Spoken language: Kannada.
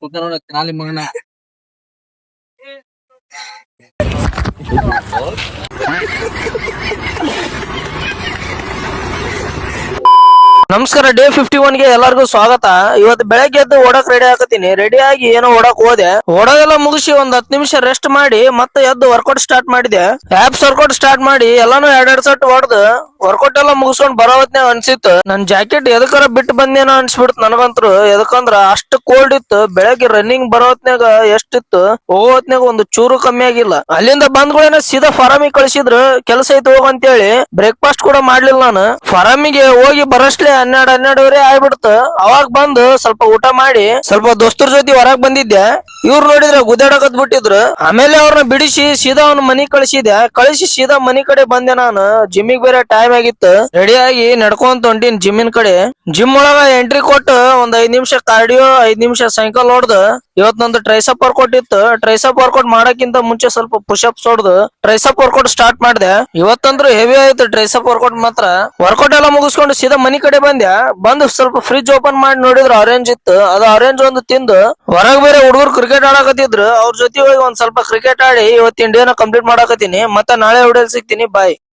ಕುಂತ ನಾಲಿ ಮಗನ ನಮಸ್ಕಾರ. ಡೇ 51 ಗೆ ಎಲ್ಲರಿಗೂ ಸ್ವಾಗತ. ಇವತ್ತು ಬೆಳಗ್ಗೆ ಎದ್ದು ಓಡಕ್ ರೆಡಿ ಆಗತೀನಿ. ರೆಡಿ ಆಗಿ ಏನೋ ಓಡಕ್ ಹೋದೆ. ಓಡೋದೆಲ್ಲ ಮುಗಿಸಿ ಒಂದ್ 10 ನಿಮಿಷ ರೆಸ್ಟ್ ಮಾಡಿ ಮತ್ತೆ ಎದ್ದು ವರ್ಕೌಟ್ ಸ್ಟಾರ್ಟ್ ಮಾಡಿದೆ. ಆಪ್ಸ್ ವರ್ಕೌಟ್ ಸ್ಟಾರ್ಟ್ ಮಾಡಿ ಎಲ್ಲಾನು ಎರಡೆರಡು ಸಟ್ ಹೊಡೆದು ವರ್ಕೌಟ್ ಎಲ್ಲ ಮುಗಿಸ್ಕೊಂಡ್ ಬರೋ ಹೊತ್ನ್ಯಾಗ ಅನ್ಸಿತ್ತು ನನ್ ಜಾಕೆಟ್ ಎದಕ್ಕರ ಬಿಟ್ಟು ಬಂದೇನೋ ಅನ್ಸ್ಬಿಡ್ತು ನನಗಂತ್ರು. ಎದಕ್ಕಂದ್ರ ಅಷ್ಟು ಕೋಲ್ಡ್ ಇತ್ತು. ಬೆಳಗ್ಗೆ ರನ್ನಿಂಗ್ ಬರೋ ಹೊತ್ನ್ಯಾಗ ಎಷ್ಟಿತ್ತು, ಹೋಗೋ ಹೊತ್ನ್ಯಾಗ ಒಂದು ಚೂರು ಕಮ್ಮಿ ಆಗಿಲ್ಲ. ಅಲ್ಲಿಂದ ಬಂದ್ಗಳೇನ ಸೀದಾ ಫಾರಮಿಗೆ ಕಳಿಸಿದ್ರು. ಕೆಲಸ ಐತಿ ಹೋಗಂತೇಳಿ ಬ್ರೇಕ್ಫಾಸ್ಟ್ ಕೂಡ ಮಾಡ್ಲಿಲ್ಲ ನಾನು. ಫಾರಮಿಗೆ ಹೋಗಿ ಬರಸ್ಲೆ 12:30 ಆಗ್ಬಿಡ್ತು. ಅವಾಗ ಬಂದು ಸ್ವಲ್ಪ ಊಟ ಮಾಡಿ ಸ್ವಲ್ಪ ದೋಸ್ತರ ಜೊತೆ ಹೊರಗ್ ಬಂದಿದ್ದೆ. ಇವ್ರು ನೋಡಿದ್ರೆ ಗುದ್ದಾಡಕತ್ ಬಿಟ್ಟಿದ್ರು. ಆಮೇಲೆ ಅವ್ರನ್ನ ಬಿಡಿಸಿ ಸೀದಾ ಅವ್ನ ಮನಿ ಕಳಿಸಿ ಸೀದಾ ಮನಿ ಕಡೆ ಬಂದೆ ನಾನು. ಜಿಮ್ಮಿಗೆ ಬೇರೆ ಟೈಮ್ ಆಗಿತ್ತು. ರೆಡಿ ಆಗಿ ನಡ್ಕೊಂತ ಹೊಂಟಿನ್ ಜಿಮ್ಮಿನ ಕಡೆ. ಜಿಮ್ ಒಳಗ ಎಂಟ್ರಿ ಕೊಟ್ಟು ಒಂದ್ 5 ನಿಮಿಷ ಕಾರ್ಡಿಯೋ, 5 ನಿಮಿಷ ಸೈಕಲ್ ಹೊಡ್ದು ಇವತ್ ನಂದು ಟ್ರೈಸಪ್ ವರ್ಕೌಟ್ ಇತ್ತು. ಟ್ರೈಸಪ್ ವರ್ಕೌಟ್ ಮಾಡಕ್ಕಿಂತ ಮುಂಚೆ ಸ್ವಲ್ಪ ಪುಷಪ್ಸ್ ಹೊಡ್ದು ಟ್ರೈಸಪ್ ವರ್ಕೌಟ್ ಸ್ಟಾರ್ಟ್ ಮಾಡಿದೆ. ಇವತ್ತಂದ್ರೂ ಹೆವಿ ಆಯ್ತು ಟ್ರೈಸಪ್ ವರ್ಕೌಟ್ ಮಾತ್ರ. ವರ್ಕೌಟ್ ಎಲ್ಲ ಮುಗಿಸ್ಕೊಂಡು ಸೀದಾ ಮನಿ ಕಡೆ ಬಂದು ಸ್ವಲ್ಪ ಫ್ರಿಜ್ ಓಪನ್ ಮಾಡಿ ನೋಡಿದ್ರು ಆರೆಂಜ್ ಇತ್ತು. ಅದು ಆರೆಂಜ್ ಒಂದು ತಿಂದು ಹೊರಗ್ ಬೇರೆ ಹುಡುಗರು ಕ್ರಿಕೆಟ್ ಆಡಕತ್ತಿದ್ರು. ಅವ್ರ ಜೊತೆ ಹೋಗಿ ಒಂದ್ ಸ್ವಲ್ಪ ಕ್ರಿಕೆಟ್ ಆಡಿ ಇವತ್ತಿನ ಡೇನ ಕಂಪ್ಲೀಟ್ ಮಾಡಾಕತ್ತೀನಿ. ಮತ್ತೆ ನಾಳೆ ವಿಡಿಯೋ ಸಿಗ್ತೀನಿ. ಬಾಯ್.